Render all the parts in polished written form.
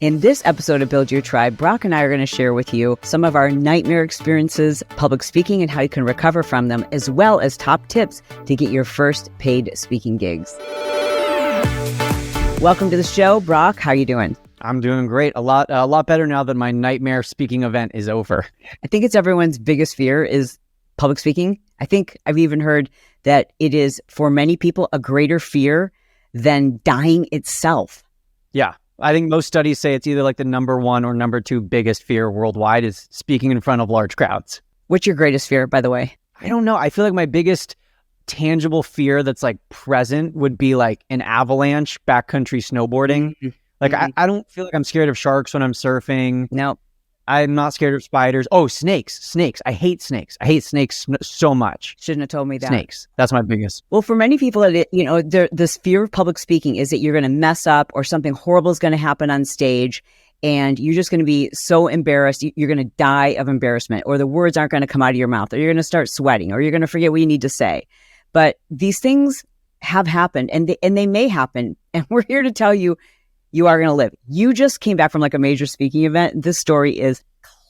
In this episode of Build Your Tribe, Brock and I are going to share with you some of our nightmare experiences, public speaking, and how you can recover from them, as well as top tips to get your first paid speaking gigs. Welcome to the show, Brock. How are you doing? I'm doing great. A lot better now that my nightmare speaking event is over. I think it's everyone's biggest fear is public speaking. I think I've even heard that it is, for many people, a greater fear than dying itself. Yeah. I think most studies say it's either like the number one or number two biggest fear worldwide is speaking in front of large crowds. What's your greatest fear, by the way? I don't know. I feel like my biggest tangible fear that's like present would be like an avalanche backcountry snowboarding. Mm-hmm. Like I don't feel like I'm scared of sharks when I'm surfing. No. I'm not scared of spiders. Oh, snakes. I hate snakes. I hate snakes so much. Shouldn't have told me that. Snakes. That's my biggest. Well, for many people, this fear of public speaking is that you're going to mess up or something horrible is going to happen on stage and you're just going to be so embarrassed. You're going to die of embarrassment, or the words aren't going to come out of your mouth, or you're going to start sweating, or you're going to forget what you need to say. But these things have happened and they may happen. And we're here to tell you, you are going to live. You just came back from like a major speaking event. This story is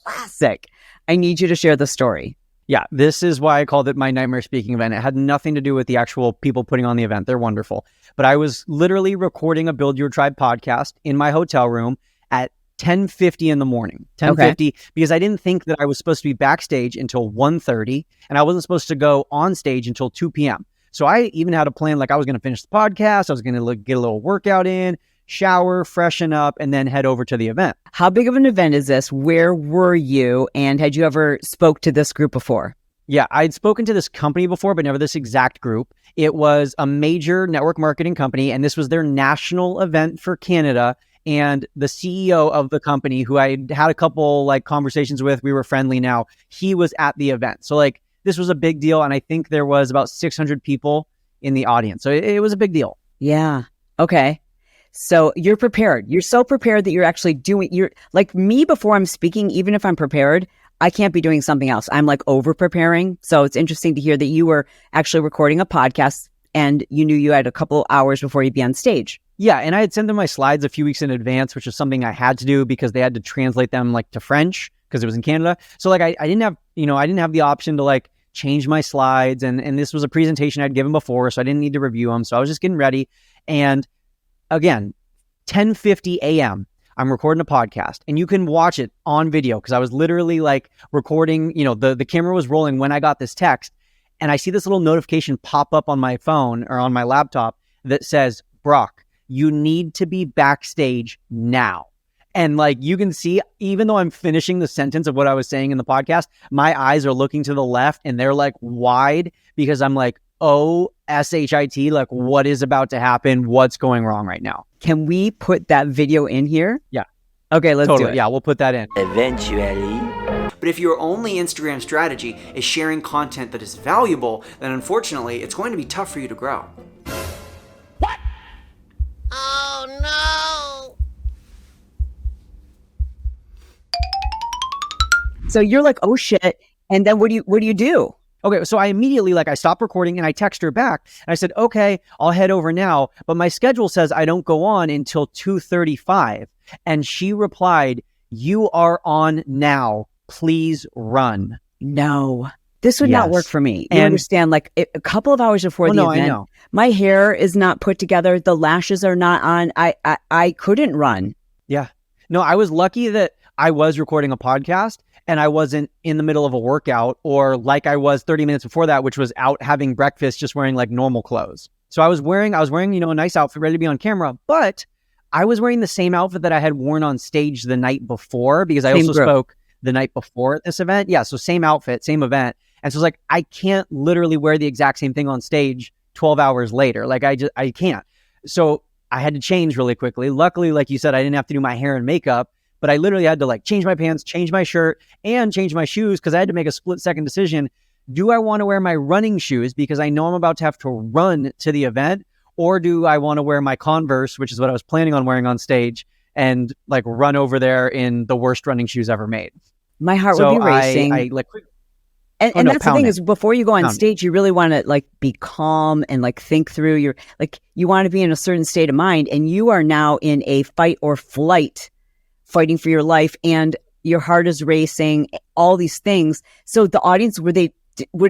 classic. I need you to share the story. Yeah, this is why I called it my nightmare speaking event. It had nothing to do with the actual people putting on the event. They're wonderful. But I was literally recording a Build Your Tribe podcast in my hotel room at 10:50 in the morning. 10:50, because I didn't think that I was supposed to be backstage until 1:30, and I wasn't supposed to go on stage until 2 p.m. So I even had a plan, like I was going to finish the podcast, I was going to get a little workout in, shower, freshen up, and then head over to the event. How big of an event is this? Where were you? And had you ever spoke to this group before? Yeah, I'd spoken to this company before, but never this exact group. It was a major network marketing company, and this was their national event for Canada. And the CEO of the company, who I had a couple like conversations with, we were friendly now, he was at the event. So like this was a big deal. And I think there was about 600 people in the audience. So it was a big deal. Yeah. Okay. So you're prepared. You're so prepared that you're actually you're like me before I'm speaking, even if I'm prepared, I can't be doing something else. I'm like over preparing. So it's interesting to hear that you were actually recording a podcast and you knew you had a couple hours before you'd be on stage. Yeah. And I had sent them my slides a few weeks in advance, which is something I had to do because they had to translate them like to French because it was in Canada. So like I didn't have the option to like change my slides. And this was a presentation I'd given before, so I didn't need to review them. So I was just getting ready. And again, 10:50 a.m., I'm recording a podcast, and you can watch it on video because I was literally like recording, the camera was rolling when I got this text, and I see this little notification pop up on my phone or on my laptop that says, Brock, you need to be backstage now. And like you can see, even though I'm finishing the sentence of what I was saying in the podcast, my eyes are looking to the left and they're like wide because I'm like, oh, SHIT, like what is about to happen? What's going wrong right now? Can we put that video in here? Yeah. Okay, let's do it. Yeah, we'll put that in. Eventually. But if your only Instagram strategy is sharing content that is valuable, then unfortunately, it's going to be tough for you to grow. What? Oh no! So you're like, oh shit. And then what do you do? Okay, so I immediately, I stopped recording and I text her back and I said, okay, I'll head over now. But my schedule says I don't go on until 2:35. And she replied, you are on now. Please run. No, this would not work for me. You understand, like a couple of hours before the event, I know. My hair is not put together. The lashes are not on. I couldn't run. Yeah. No, I was lucky that I was recording a podcast and I wasn't in the middle of a workout or like I was 30 minutes before that, which was out having breakfast, just wearing like normal clothes. So I was wearing, a nice outfit ready to be on camera, but I was wearing the same outfit that I had worn on stage the night before because I also spoke the night before at this event. Yeah. So same outfit, same event. And so it's like, I can't literally wear the exact same thing on stage 12 hours later. Like I can't. So I had to change really quickly. Luckily, like you said, I didn't have to do my hair and makeup, but I literally had to like change my pants, change my shirt, and change my shoes because I had to make a split-second decision. Do I want to wear my running shoes because I know I'm about to have to run to the event, or do I want to wear my Converse, which is what I was planning on wearing on stage, and like run over there in the worst running shoes ever made? My heart would be racing. And that's the thing is, before you go on stage, you really want to like be calm and like think through you want to be in a certain state of mind, and you are now in a fight or flight fighting for your life and your heart is racing, all these things. So the audience, did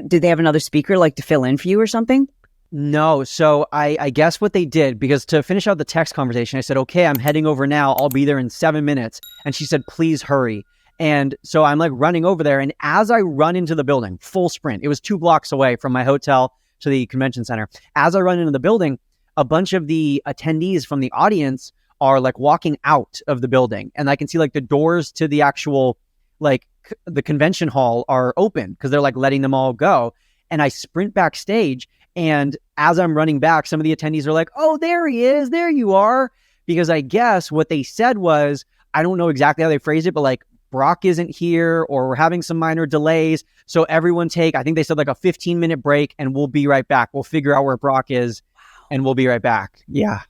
they have another speaker like to fill in for you or something? No. So I guess what they did, because to finish out the text conversation, I said, okay, I'm heading over now. I'll be there in 7 minutes. And she said, please hurry. And so I'm like running over there. And as I run into the building, full sprint, it was 2 blocks away from my hotel to the convention center. As I run into the building, a bunch of the attendees from the audience are like walking out of the building. And I can see like the doors to the actual, like the convention hall are open because they're like letting them all go. And I sprint backstage. And as I'm running back, some of the attendees are like, oh, there he is. There you are. Because I guess what they said was, I don't know exactly how they phrased it, but like, Brock isn't here, or we're having some minor delays. So everyone I think they said like a 15-minute break and we'll be right back. We'll figure out where Brock is and we'll be right back. Yeah.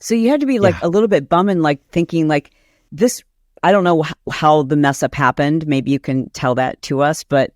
So you had to be like a little bit bumming, like thinking like this, I don't know how the mess up happened. Maybe you can tell that to us, but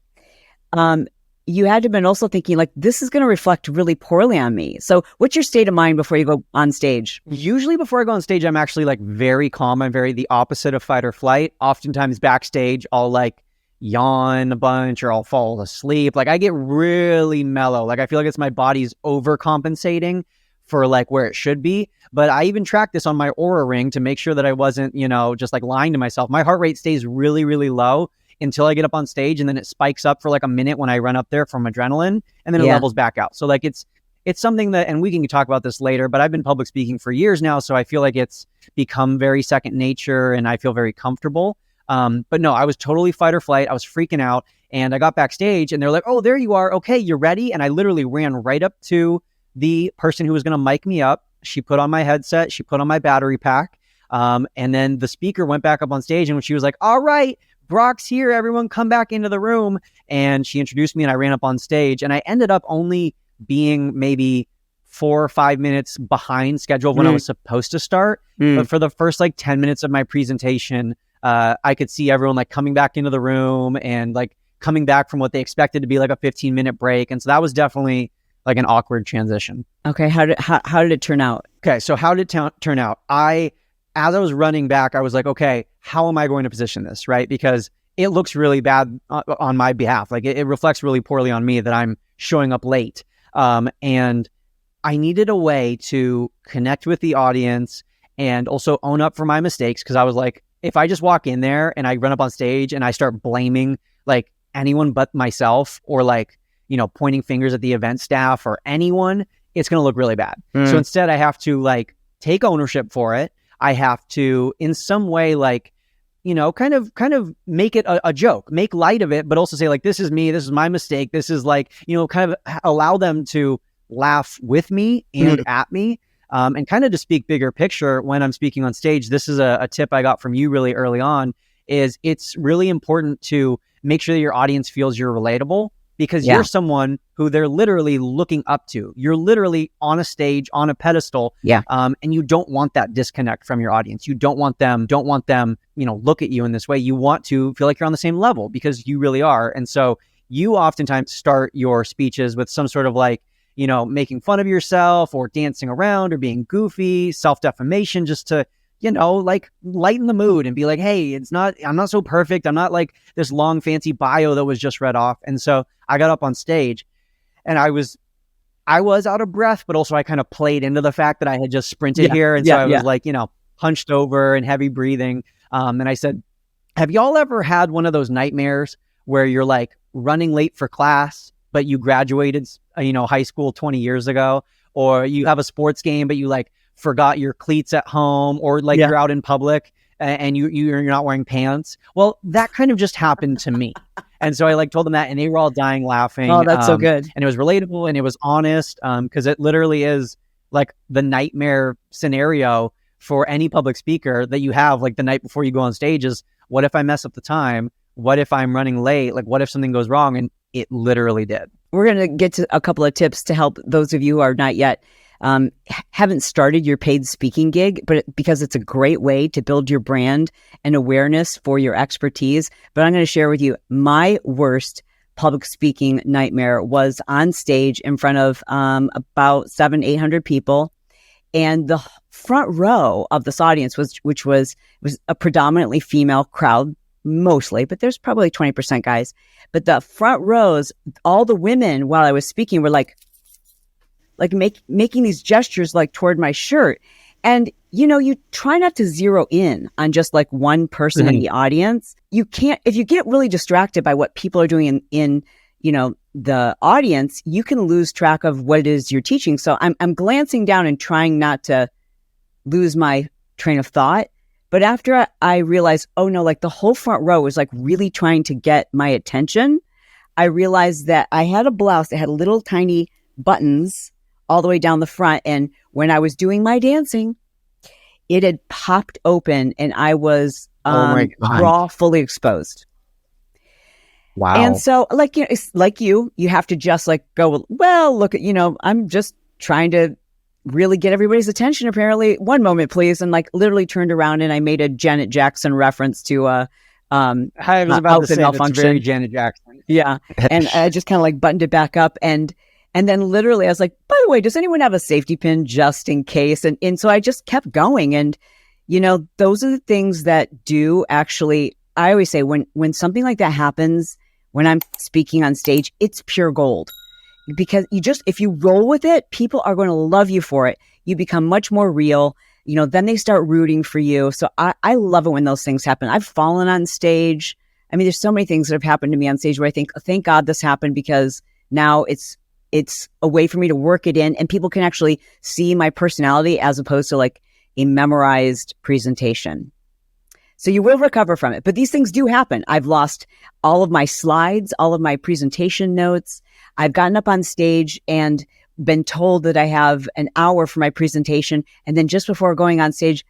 you had to have been also thinking like, this is going to reflect really poorly on me. So what's your state of mind before you go on stage? Usually before I go on stage, I'm actually like very calm. I'm very the opposite of fight or flight. Oftentimes backstage, I'll like yawn a bunch or I'll fall asleep. Like I get really mellow. Like I feel like it's my body's overcompensating for like where it should be. But I even tracked this on my Aura ring to make sure that I wasn't, just like lying to myself. My heart rate stays really, really low until I get up on stage, and then it spikes up for like a minute when I run up there from adrenaline, and then it levels back out. So like it's something that, and we can talk about this later, but I've been public speaking for years now, so I feel like it's become very second nature and I feel very comfortable. But no, I was totally fight or flight. I was freaking out, and I got backstage and they're like, oh, there you are. Okay, you're ready. And I literally ran right up to the person who was going to mic me up. She put on my headset, she put on my battery pack. And then the speaker went back up on stage, and she was like, all right, Brock's here, everyone come back into the room. And she introduced me and I ran up on stage, and I ended up only being maybe 4 or 5 minutes behind schedule when I was supposed to start. But for the first like 10 minutes of my presentation, I could see everyone like coming back into the room and like coming back from what they expected to be like a 15-minute break. And so that was definitely like an awkward transition. Okay. How did it turn out? Okay. So how did it turn out? As I was running back, I was like, okay, how am I going to position this? Right? Because it looks really bad on my behalf. Like it reflects really poorly on me that I'm showing up late. And I needed a way to connect with the audience and also own up for my mistakes. Cause I was like, if I just walk in there and I run up on stage and I start blaming like anyone but myself, or like, pointing fingers at the event staff or anyone, it's going to look really bad. So instead I have to like take ownership for it. I have to in some way, like, kind of make it a joke, make light of it, but also say like, this is me, this is my mistake. This is like, kind of allow them to laugh with me and at me. And kind of to speak bigger picture when I'm speaking on stage, this is a tip I got from you really early on, is it's really important to make sure that your audience feels you're relatable, because you're someone who they're literally looking up to. You're literally on a stage, on a pedestal. And you don't want that disconnect from your audience. You don't want them, look at you in this way. You want to feel like you're on the same level, because you really are. And so you oftentimes start your speeches with some sort of like, making fun of yourself or dancing around or being goofy, self-defamation, just to, like lighten the mood and be like, hey, I'm not so perfect. I'm not like this long fancy bio that was just read off. And so I got up on stage and I was out of breath, but also I kind of played into the fact that I had just sprinted here. And so I was like, hunched over and heavy breathing. And I said, have y'all ever had one of those nightmares where you're like running late for class, but you graduated, high school 20 years ago, or you have a sports game, but you like forgot your cleats at home, or like you're out in public and you're not wearing pants? Well, that kind of just happened to me. And so I like told them that, and they were all dying laughing. Oh, that's so good. And it was relatable and it was honest, because it literally is like the nightmare scenario for any public speaker that you have, like the night before you go on stage, is what if I mess up the time? What if I'm running late? Like, what if something goes wrong? And it literally did. We're going to get to a couple of tips to help those of you who are not yet haven't started your paid speaking gig, but because it's a great way to build your brand and awareness for your expertise. But I'm going to share with you my worst public speaking nightmare was on stage in front of about 700-800 people. And the front row of this audience which was a predominantly female crowd, mostly, but there's probably 20% guys. But the front rows, all the women while I was speaking were like making these gestures like toward my shirt. And, you try not to zero in on just like one person in the audience. You can't, if you get really distracted by what people are doing in the audience, you can lose track of what it is you're teaching. So I'm glancing down and trying not to lose my train of thought. But after I realized, oh no, like the whole front row was like really trying to get my attention, I realized that I had a blouse that had little tiny buttons all the way down the front. And when I was doing my dancing, it had popped open and I was raw, fully exposed. Wow. And so it's like you have to just like go, well, look at, I'm just trying to really get everybody's attention. Apparently, one moment, please. And like literally turned around and I made a Janet Jackson reference to I was about to say that's very Janet Jackson. Yeah. And I just kind of like buttoned it back up. And then literally I was like, by the way, does anyone have a safety pin just in case? And so I just kept going. And, those are the things that do actually, I always say when something like that happens, when I'm speaking on stage, it's pure gold. Because if you roll with it, people are going to love you for it. You become much more real. Then they start rooting for you. So I love it when those things happen. I've fallen on stage. I mean, there's so many things that have happened to me on stage where I think, thank God this happened, because now it's a way for me to work it in and people can actually see my personality as opposed to like a memorized presentation. So you will recover from it. But these things do happen. I've lost all of my slides, all of my presentation notes. I've gotten up on stage and been told that I have an hour for my presentation. And then just before going on stage,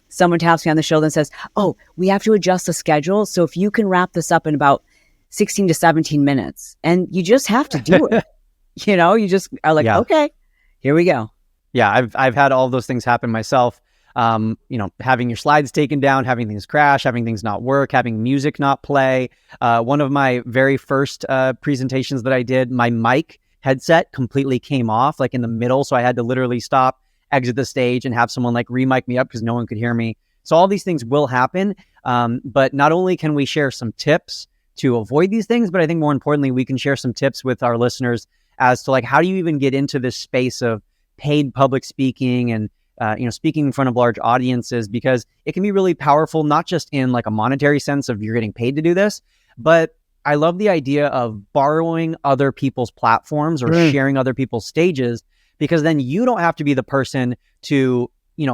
someone taps me on the shoulder and says, oh, we have to adjust the schedule. So if you can wrap this up in about 16 to 17 minutes. And you just have to do it. You just are like, okay, here we go. Yeah, I've had all those things happen myself. Having your slides taken down, having things crash, having things not work, having music not play. One of my very first presentations that I did, my mic headset completely came off like in the middle. So I had to literally stop, exit the stage and have someone like re-mic me up because no one could hear me. So all these things will happen. But not only can we share some tips to avoid these things, but I think more importantly, we can share some tips with our listeners as to like, how do you even get into this space of paid public speaking and speaking in front of large audiences, because it can be really powerful, not just in like a monetary sense of you're getting paid to do this, but I love the idea of borrowing other people's platforms or sharing other people's stages, because then you don't have to be the person to,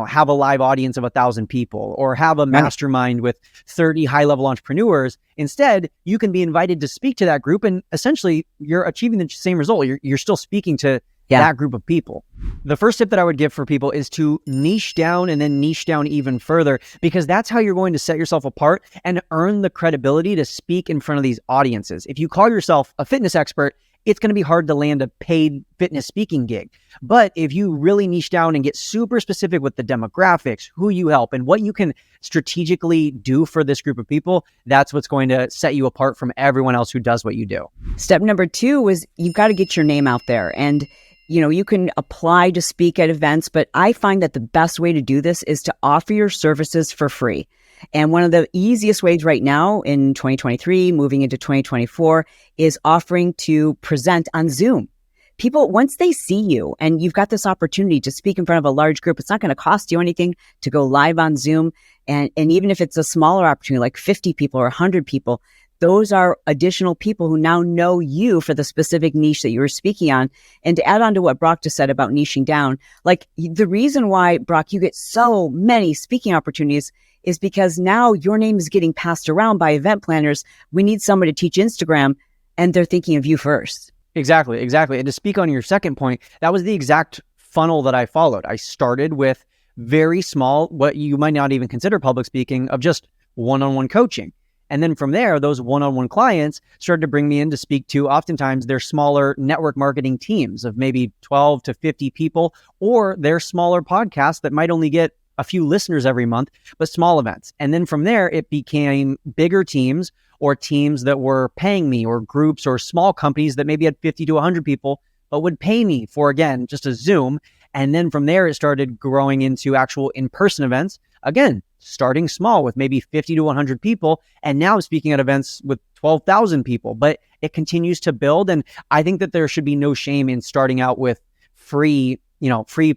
have a live audience of 1,000 people or have a mastermind with 30 high-level entrepreneurs. Instead, you can be invited to speak to that group and essentially you're achieving the same result. You're still speaking to that group of people. The first tip that I would give for people is to niche down and then niche down even further, because that's how you're going to set yourself apart and earn the credibility to speak in front of these audiences. If you call yourself a fitness expert, it's going to be hard to land a paid fitness speaking gig. But if you really niche down and get super specific with the demographics, who you help, and what you can strategically do for this group of people, that's what's going to set you apart from everyone else who does what you do. Step number 2 was you've got to get your name out there. And you can apply to speak at events, but I find that the best way to do this is to offer your services for free. And one of the easiest ways right now in 2023, moving into 2024, is offering to present on Zoom. People, once they see you and you've got this opportunity to speak in front of a large group, it's not going to cost you anything to go live on Zoom. And even if it's a smaller opportunity, like 50 people or 100 people, those are additional people who now know you for the specific niche that you were speaking on. And to add on to what Brock just said about niching down, like the reason why, Brock, you get so many speaking opportunities is because now your name is getting passed around by event planners. We need someone to teach Instagram, and they're thinking of you first. Exactly. And to speak on your second point, that was the exact funnel that I followed. I started with very small, what you might not even consider public speaking, of just one-on-one coaching. And then from there, those one-on-one clients started to bring me in to speak to, oftentimes, their smaller network marketing teams of maybe 12 to 50 people, or their smaller podcasts that might only get a few listeners every month, but small events. And then from there, it became bigger teams or teams that were paying me, or groups or small companies that maybe had 50 to 100 people, but would pay me for, again, just a Zoom. And then from there, it started growing into actual in-person events. Again, starting small with maybe 50 to 100 people. And now I'm speaking at events with 12,000 people, but it continues to build. And I think that there should be no shame in starting out with free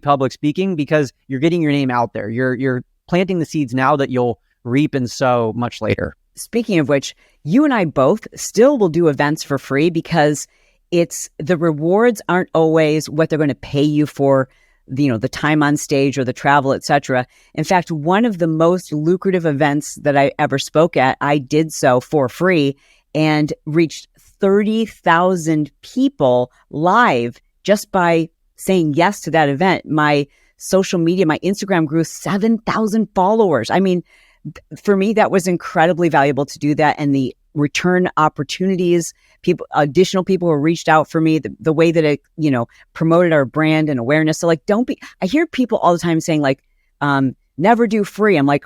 public speaking, because you're getting your name out there. You're planting the seeds now that you'll reap and sow much later. Speaking of which, you and I both still will do events for free, because the rewards aren't always what they're going to pay you for, the time on stage or the travel, etc. In fact, one of the most lucrative events that I ever spoke at, I did so for free and reached 30,000 people live just by saying yes to that event. My social media, my Instagram grew 7,000 followers. I mean, for me, that was incredibly valuable to do that. And the return opportunities, additional people who reached out for me, the way that it, promoted our brand and awareness. So I hear people all the time saying never do free. I'm like,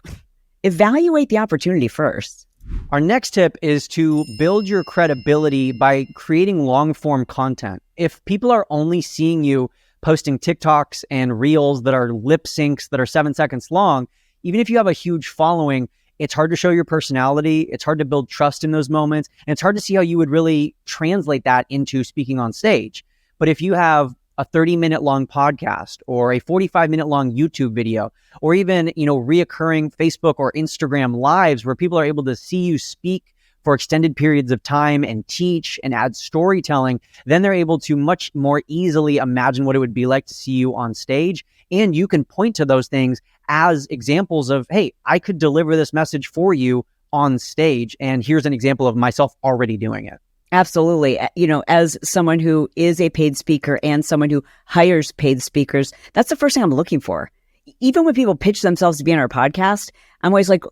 evaluate the opportunity first. Our next tip is to build your credibility by creating long form content. If people are only seeing you posting TikToks and reels that are lip syncs that are 7 seconds long, even if you have a huge following, it's hard to show your personality. It's hard to build trust in those moments. And it's hard to see how you would really translate that into speaking on stage. But if you have a 30-minute long podcast or a 45-minute long YouTube video, or even, reoccurring Facebook or Instagram lives where people are able to see you speak for extended periods of time and teach and add storytelling, then they're able to much more easily imagine what it would be like to see you on stage. And you can point to those things as examples of, hey, I could deliver this message for you on stage. And here's an example of myself already doing it. Absolutely. As someone who is a paid speaker and someone who hires paid speakers, that's the first thing I'm looking for. Even when people pitch themselves to be on our podcast, I'm always like,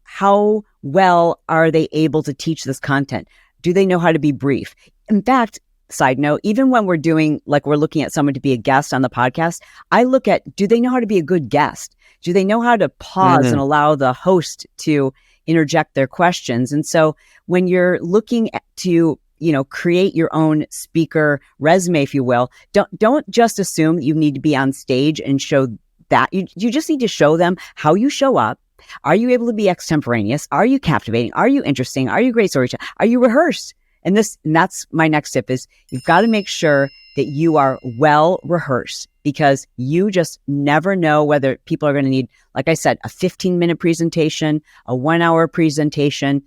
how well are they able to teach this content? Do they know how to be brief? In fact, side note, even when we're looking at someone to be a guest on the podcast, I look at, do they know how to be a good guest? Do they know how to pause and allow the host to interject their questions? And so when you're looking to, create your own speaker resume, if you will, don't just assume you need to be on stage and show that. You just need to show them how you show up. Are you able to be extemporaneous? Are you captivating? Are you interesting? Are you great storyteller? Are you rehearsed? And that's my next tip is you've got to make sure that you are well rehearsed, because you just never know whether people are going to need, like I said, a 15-minute presentation, a 1-hour presentation.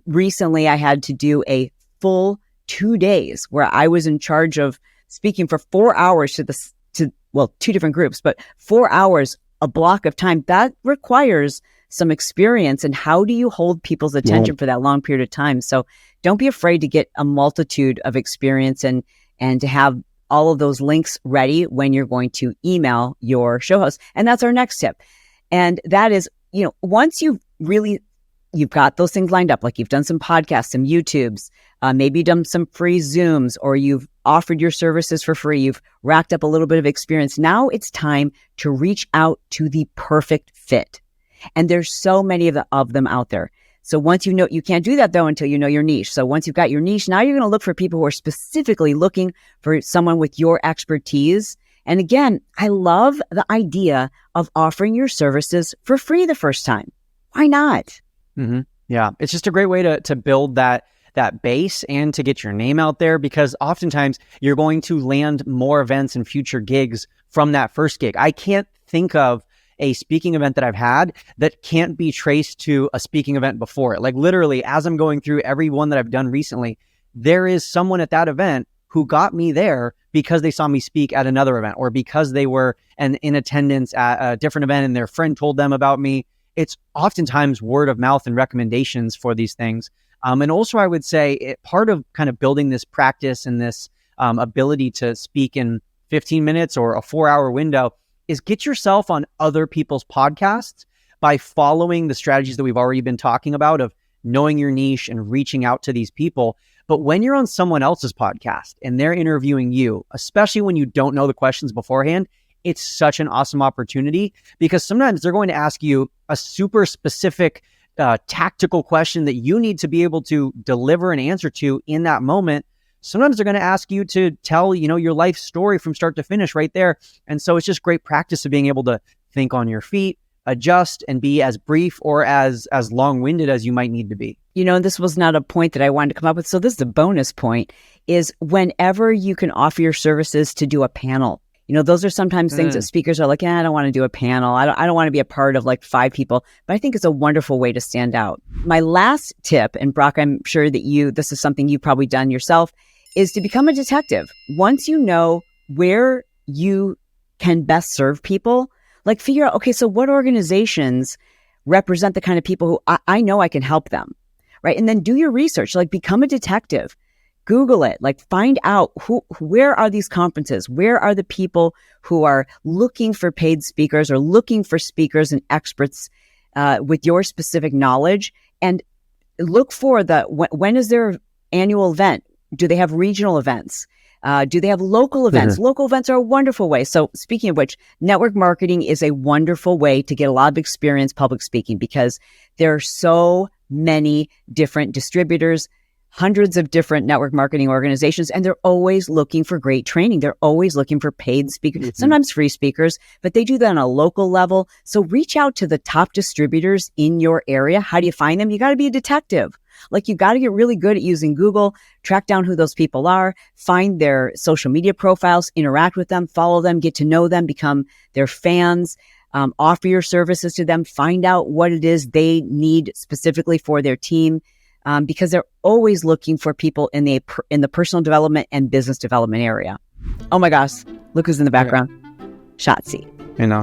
Recently, I had to do a full 2 days where I was in charge of speaking for 4 hours to two different groups, but 4 hours, a block of time. That requires some experience. And how do you hold people's attention for that long period of time? So don't be afraid to get a multitude of experience and to have all of those links ready when you're going to email your show host. And that's our next tip. And that is, once you've got those things lined up, like you've done some podcasts, some YouTubes, maybe done some free Zooms, or you've offered your services for free, you've racked up a little bit of experience. Now it's time to reach out to the perfect fit. And there's so many of them out there. So once you can't do that though until you know your niche. So once you've got your niche, now you're going to look for people who are specifically looking for someone with your expertise. And again, I love the idea of offering your services for free the first time. Why not? Mm-hmm. Yeah, it's just a great way to build that base and to get your name out there, because oftentimes you're going to land more events and future gigs from that first gig. I can't think of a speaking event that I've had that can't be traced to a speaking event before it. Like literally, as I'm going through every one that I've done recently, there is someone at that event who got me there because they saw me speak at another event, or because they were in attendance at a different event and their friend told them about me. It's oftentimes word of mouth and recommendations for these things. And also I would say part of kind of building this practice and this ability to speak in 15 minutes or a 4-hour window is get yourself on other people's podcasts by following the strategies that we've already been talking about of knowing your niche and reaching out to these people. But when you're on someone else's podcast and they're interviewing you, especially when you don't know the questions beforehand, it's such an awesome opportunity, because sometimes they're going to ask you a super specific tactical question that you need to be able to deliver an answer to in that moment. Sometimes they're going to ask you to tell, your life story from start to finish right there. And so it's just great practice of being able to think on your feet, adjust, and be as brief or as long-winded as you might need to be. This was not a point that I wanted to come up with. So this is a bonus point, is whenever you can offer your services to do a panel. Those are sometimes things that speakers are like, I don't want to do a panel. I don't want to be a part of like 5 people, but I think it's a wonderful way to stand out. My last tip, and Brock, I'm sure that this is something you've probably done yourself, is to become a detective. Once you know where you can best serve people, like figure out, okay, so what organizations represent the kind of people who I know I can help them, right? And then do your research, like become a detective. Google it, like find out where are these conferences? Where are the people who are looking for paid speakers or looking for speakers and experts with your specific knowledge? And look for when is their annual event? Do they have regional events? Do they have local events? Mm-hmm. Local events are a wonderful way. So speaking of which, network marketing is a wonderful way to get a lot of experience public speaking, because there are so many different distributors, hundreds of different network marketing organizations, and they're always looking for great training. They're always looking for paid speakers, sometimes free speakers, but they do that on a local level. So reach out to the top distributors in your area. How do you find them? You got to be a detective. Like you got to get really good at using Google, track down who those people are, find their social media profiles, interact with them, follow them, get to know them, become their fans, offer your services to them, find out what it is they need specifically for their team. Because they're always looking for people in the personal development and business development area. Oh my gosh, look who's in the background. Shotzi.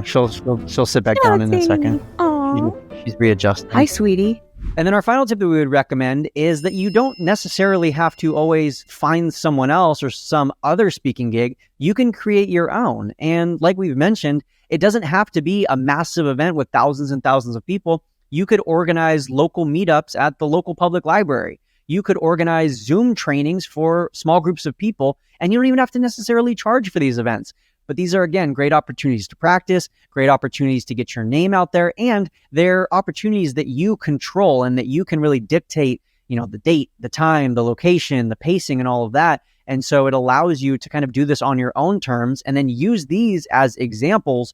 She'll sit back down in a second. Aww. She's readjusting. Hi, sweetie. And then our final tip that we would recommend is that you don't necessarily have to always find someone else or some other speaking gig. You can create your own. And like we've mentioned, it doesn't have to be a massive event with thousands and thousands of people. You could organize local meetups at the local public library. You could organize Zoom trainings for small groups of people, and you don't even have to necessarily charge for these events. But these are, again, great opportunities to practice, great opportunities to get your name out there, and they're opportunities that you control and that you can really dictate, the date, the time, the location, the pacing, and all of that. And so it allows you to kind of do this on your own terms and then use these as examples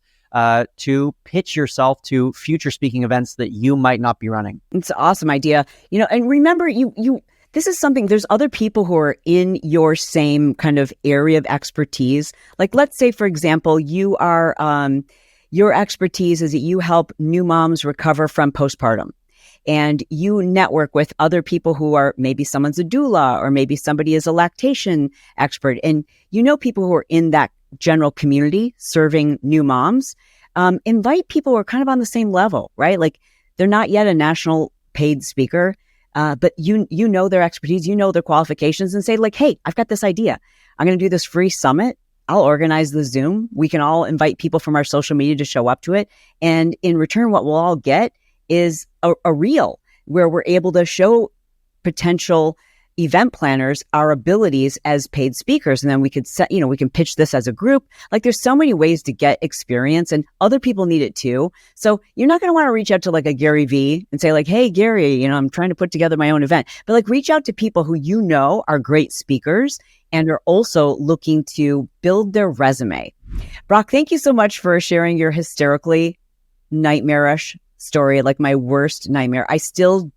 to pitch yourself to future speaking events that you might not be running. It's an awesome idea. And remember, this is something, there's other people who are in your same kind of area of expertise. Like, let's say, for example, you are, your expertise is that you help new moms recover from postpartum. And you network with other people who are, maybe someone's a doula, or maybe somebody is a lactation expert. And people who are in that general community serving new moms. Invite people who are kind of on the same level, right? Like they're not yet a national paid speaker, but you know their expertise, their qualifications, and say like, hey, I've got this idea. I'm going to do this free summit. I'll organize the Zoom. We can all invite people from our social media to show up to it. And in return, what we'll all get is a reel where we're able to show potential event planners our abilities as paid speakers. And then we could we can pitch this as a group. Like there's so many ways to get experience, and other people need it too. So you're not going to want to reach out to like a Gary Vee and say like, hey, Gary, I'm trying to put together my own event, but like reach out to people who are great speakers and are also looking to build their resume. Brock, thank you so much for sharing your hysterically nightmarish story, like my worst nightmare. I still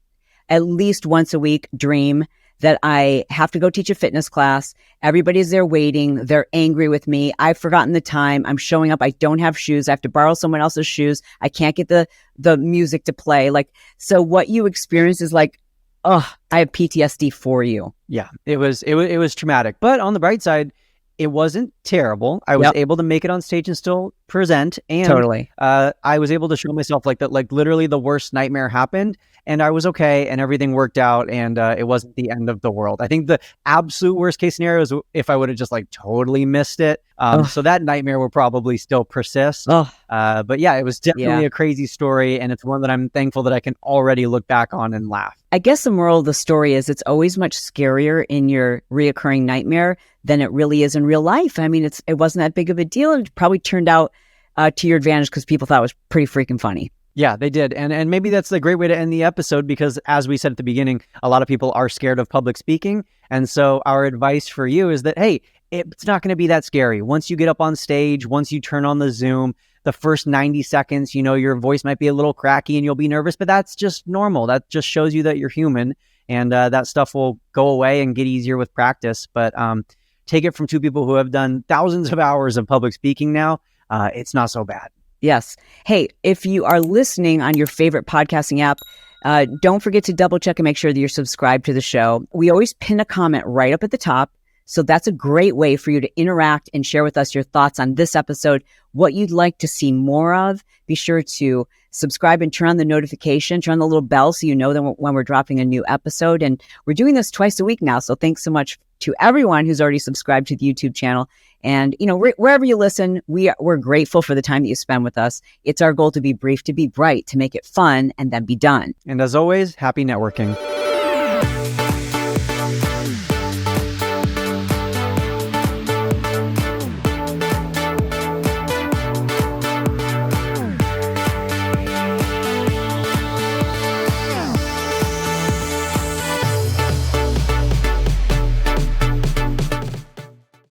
at least once a week dream that I have to go teach a fitness class. Everybody's there waiting. They're angry with me. I've forgotten the time. I'm showing up. I don't have shoes. I have to borrow someone else's shoes. I can't get the music to play. Like, so what you experience is like, oh, I have PTSD for you. Yeah, it was traumatic. But on the bright side, it wasn't terrible. I was able to make it on stage and still present. And totally. I was able to show myself like that, like literally the worst nightmare happened and I was okay and everything worked out and it wasn't the end of the world. I think the absolute worst case scenario is if I would have just like totally missed it. So that nightmare will probably still persist. But yeah, it was definitely a crazy story. And it's one that I'm thankful that I can already look back on and laugh. I guess the moral of the story is it's always much scarier in your reoccurring nightmare than it really is in real life. I mean, it wasn't that big of a deal. It probably turned out to your advantage because people thought it was pretty freaking funny. Yeah, they did. And maybe that's a great way to end the episode because as we said at the beginning, a lot of people are scared of public speaking. And so our advice for you is that, hey, it's not going to be that scary. Once you get up on stage, once you turn on the Zoom, the first 90 seconds, your voice might be a little cracky and you'll be nervous, but that's just normal. That just shows you that you're human, and that stuff will go away and get easier with practice. But take it from two people who have done thousands of hours of public speaking now. It's not so bad. Yes. Hey, if you are listening on your favorite podcasting app, don't forget to double check and make sure that you're subscribed to the show. We always pin a comment right up at the top. So that's a great way for you to interact and share with us your thoughts on this episode, what you'd like to see more of. Be sure to subscribe and turn on the notification, turn on the little bell so you know that when we're dropping a new episode. And we're doing this twice a week now. So thanks so much to everyone who's already subscribed to the YouTube channel. And, wherever you listen, we're grateful for the time that you spend with us. It's our goal to be brief, to be bright, to make it fun, and then be done. And as always, happy networking.